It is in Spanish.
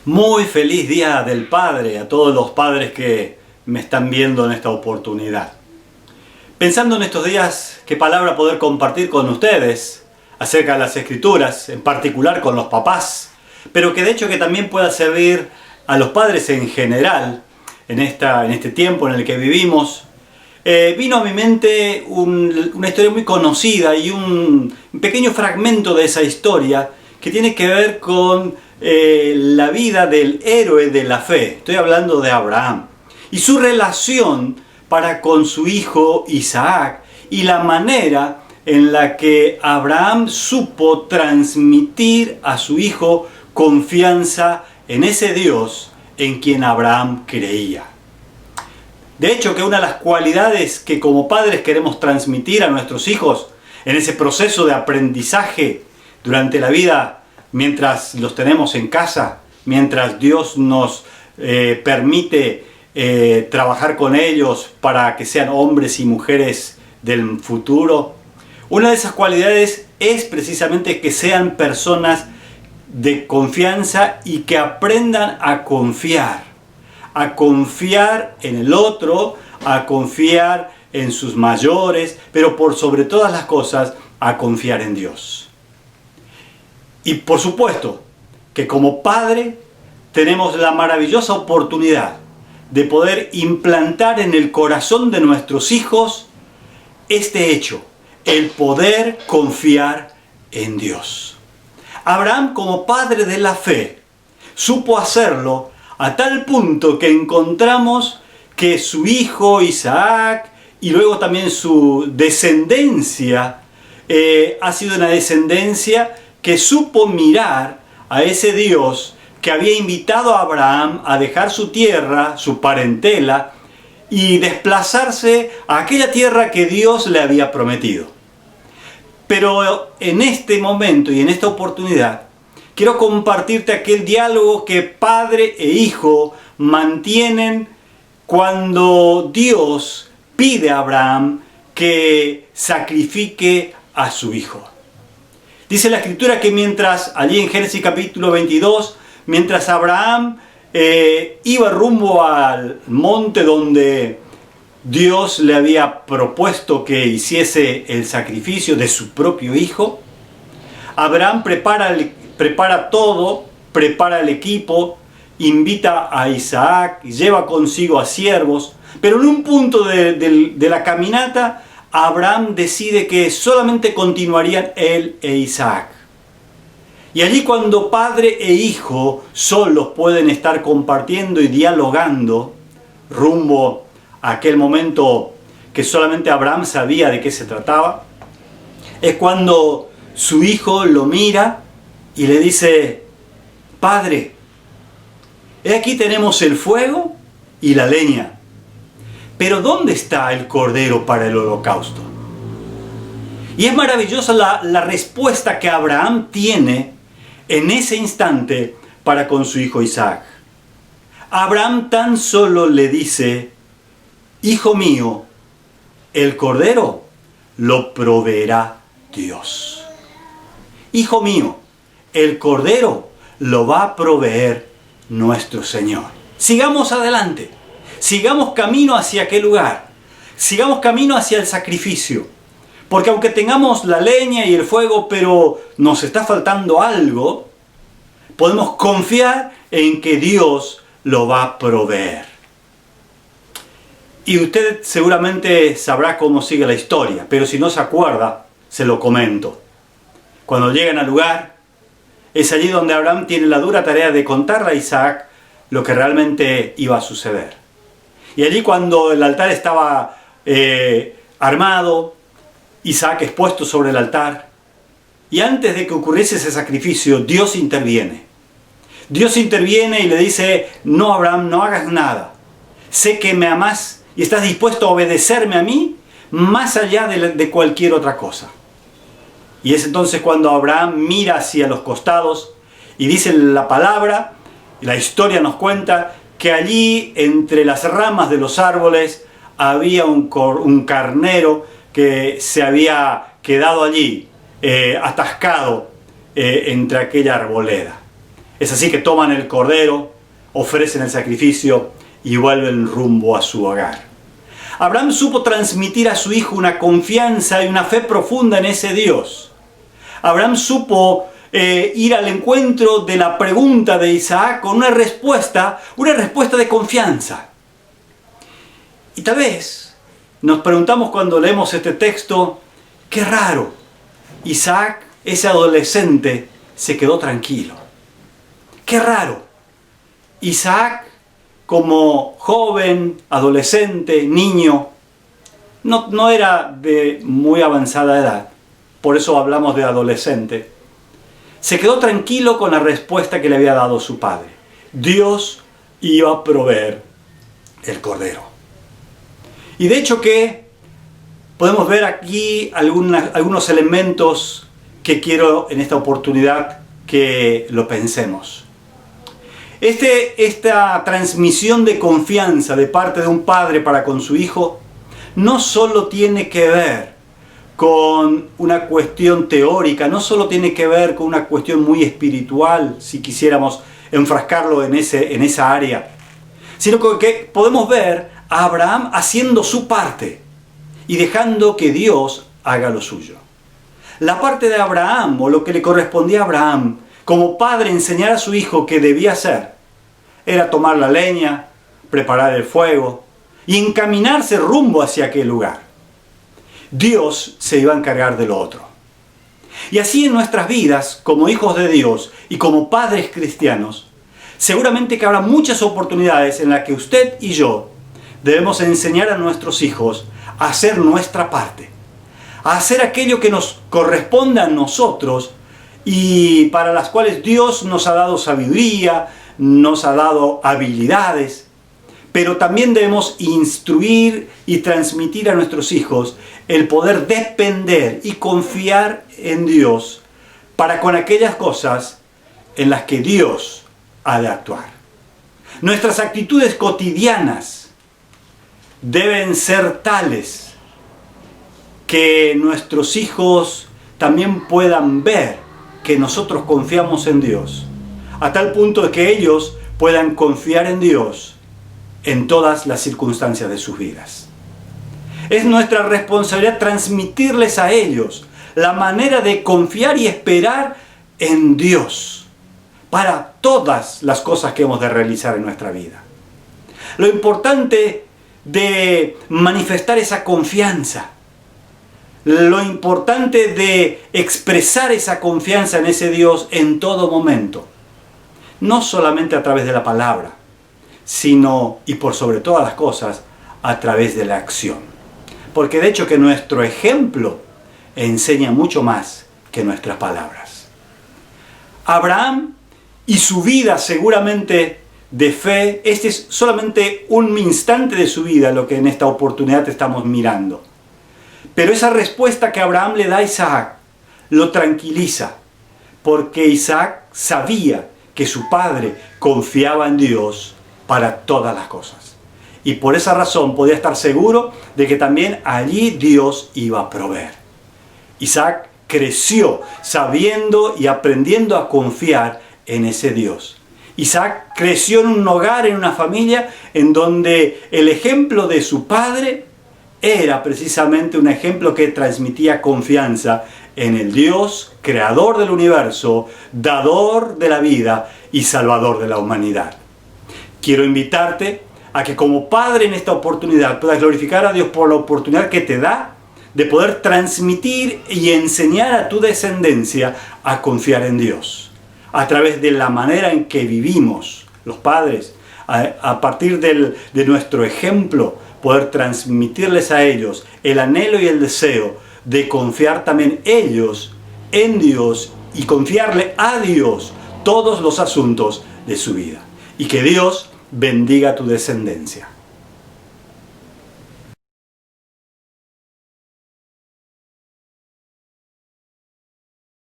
Muy feliz Día del Padre a todos los padres que me están viendo en esta oportunidad. Pensando en estos días qué palabra poder compartir con ustedes acerca de las Escrituras, en particular con los papás, pero que de hecho que también pueda servir a los padres en general en este tiempo en el que vivimos. Vino a mi mente una historia muy conocida y un pequeño fragmento de esa historia que tiene que ver con la vida del héroe de la fe. Estoy hablando de Abraham y su relación para con su hijo Isaac y la manera en la que Abraham supo transmitir a su hijo confianza en ese Dios en quien Abraham creía. De hecho, que una de las cualidades que como padres queremos transmitir a nuestros hijos en ese proceso de aprendizaje durante la vida, mientras los tenemos en casa, mientras Dios nos permite trabajar con ellos para que sean hombres y mujeres del futuro, una de esas cualidades es precisamente que sean personas de confianza y que aprendan a confiar en el otro, a confiar en sus mayores, pero por sobre todas las cosas, a confiar en Dios. Y por supuesto que como padre tenemos la maravillosa oportunidad de poder implantar en el corazón de nuestros hijos este hecho, el poder confiar en Dios. Abraham, como padre de la fe, supo hacerlo a tal punto que encontramos que su hijo Isaac y luego también su descendencia ha sido una descendencia que supo mirar a ese Dios que había invitado a Abraham a dejar su tierra, su parentela, y desplazarse a aquella tierra que Dios le había prometido. Pero en este momento y en esta oportunidad, quiero compartirte aquel diálogo que padre e hijo mantienen cuando Dios pide a Abraham que sacrifique a su hijo. Dice la Escritura que mientras, allí en Génesis capítulo 22, mientras Abraham iba rumbo al monte donde Dios le había propuesto que hiciese el sacrificio de su propio hijo, Abraham prepara todo, prepara el equipo, invita a Isaac, lleva consigo a siervos, pero en un punto de la caminata, Abraham decide que solamente continuarían él e Isaac. Y allí cuando padre e hijo solos pueden estar compartiendo y dialogando rumbo a aquel momento que solamente Abraham sabía de qué se trataba, es cuando su hijo lo mira y le dice: Padre, he aquí tenemos el fuego y la leña, pero ¿dónde está el cordero para el holocausto? Y es maravillosa la respuesta que Abraham tiene en ese instante para con su hijo Isaac. Abraham tan solo le dice: Hijo mío, el cordero lo proveerá Dios. Hijo mío, el cordero lo va a proveer nuestro Señor. Sigamos adelante, sigamos camino hacia aquel lugar, sigamos camino hacia el sacrificio. Porque aunque tengamos la leña y el fuego, pero nos está faltando algo, podemos confiar en que Dios lo va a proveer. Y usted seguramente sabrá cómo sigue la historia, pero si no se acuerda, se lo comento. Cuando llegan al lugar, es allí donde Abraham tiene la dura tarea de contarle a Isaac lo que realmente iba a suceder. Y allí cuando el altar estaba armado, Isaac expuesto sobre el altar, y antes de que ocurriese ese sacrificio, Dios interviene. Dios interviene y le dice: No, Abraham, no hagas nada. Sé que me amás y estás dispuesto a obedecerme a mí más allá de cualquier otra cosa. Y es entonces cuando Abraham mira hacia los costados y dice la palabra, la historia nos cuenta que allí entre las ramas de los árboles había un carnero que se había quedado allí, atascado entre aquella arboleda. Es así que toman el cordero, ofrecen el sacrificio y vuelven rumbo a su hogar. Abraham supo transmitir a su hijo una confianza y una fe profunda en ese Dios. Abraham supo ir al encuentro de la pregunta de Isaac con una respuesta de confianza. Y tal vez nos preguntamos cuando leemos este texto, qué raro, Isaac, ese adolescente, se quedó tranquilo. Qué raro, Isaac, como joven, adolescente, niño, no era de muy avanzada edad, por eso hablamos de adolescente. Se quedó tranquilo con la respuesta que le había dado su padre. Dios iba a proveer el cordero. Y de hecho que podemos ver aquí algunos elementos que quiero en esta oportunidad que lo pensemos. Esta transmisión de confianza de parte de un padre para con su hijo no solo tiene que ver con una cuestión teórica, no solo tiene que ver con una cuestión muy espiritual, si quisiéramos enfrascarlo en esa área, sino que podemos ver a Abraham haciendo su parte y dejando que Dios haga lo suyo. La parte de Abraham, o lo que le correspondía a Abraham, como padre enseñar a su hijo qué debía hacer, era tomar la leña, preparar el fuego y encaminarse rumbo hacia aquel lugar. Dios se iba a encargar de lo otro. Y así en nuestras vidas, como hijos de Dios y como padres cristianos, seguramente que habrá muchas oportunidades en las que usted y yo debemos enseñar a nuestros hijos a hacer nuestra parte, a hacer aquello que nos corresponde a nosotros y para las cuales Dios nos ha dado sabiduría, nos ha dado habilidades, pero también debemos instruir y transmitir a nuestros hijos el poder depender y confiar en Dios para con aquellas cosas en las que Dios ha de actuar. Nuestras actitudes cotidianas deben ser tales que nuestros hijos también puedan ver que nosotros confiamos en Dios, a tal punto de que ellos puedan confiar en Dios en todas las circunstancias de sus vidas. Es nuestra responsabilidad transmitirles a ellos la manera de confiar y esperar en Dios para todas las cosas que hemos de realizar en nuestra vida. Lo importante de manifestar esa confianza, lo importante de expresar esa confianza en ese Dios en todo momento, no solamente a través de la palabra, sino, y por sobre todas las cosas, a través de la acción. Porque de hecho que nuestro ejemplo enseña mucho más que nuestras palabras. Abraham y su vida seguramente de fe, este es solamente un instante de su vida lo que en esta oportunidad estamos mirando. Pero esa respuesta que Abraham le da a Isaac lo tranquiliza, porque Isaac sabía que su padre confiaba en Dios para todas las cosas. Y por esa razón podía estar seguro de que también allí Dios iba a proveer. Isaac creció sabiendo y aprendiendo a confiar en ese Dios. Isaac creció en un hogar, en una familia, en donde el ejemplo de su padre era precisamente un ejemplo que transmitía confianza en el Dios, creador del universo, dador de la vida y salvador de la humanidad. Quiero invitarte a que como padre en esta oportunidad puedas glorificar a Dios por la oportunidad que te da de poder transmitir y enseñar a tu descendencia a confiar en Dios. A través de la manera en que vivimos los padres, a partir de nuestro ejemplo, poder transmitirles a ellos el anhelo y el deseo de confiar también ellos en Dios y confiarle a Dios todos los asuntos de su vida. Y que Dios bendiga tu descendencia.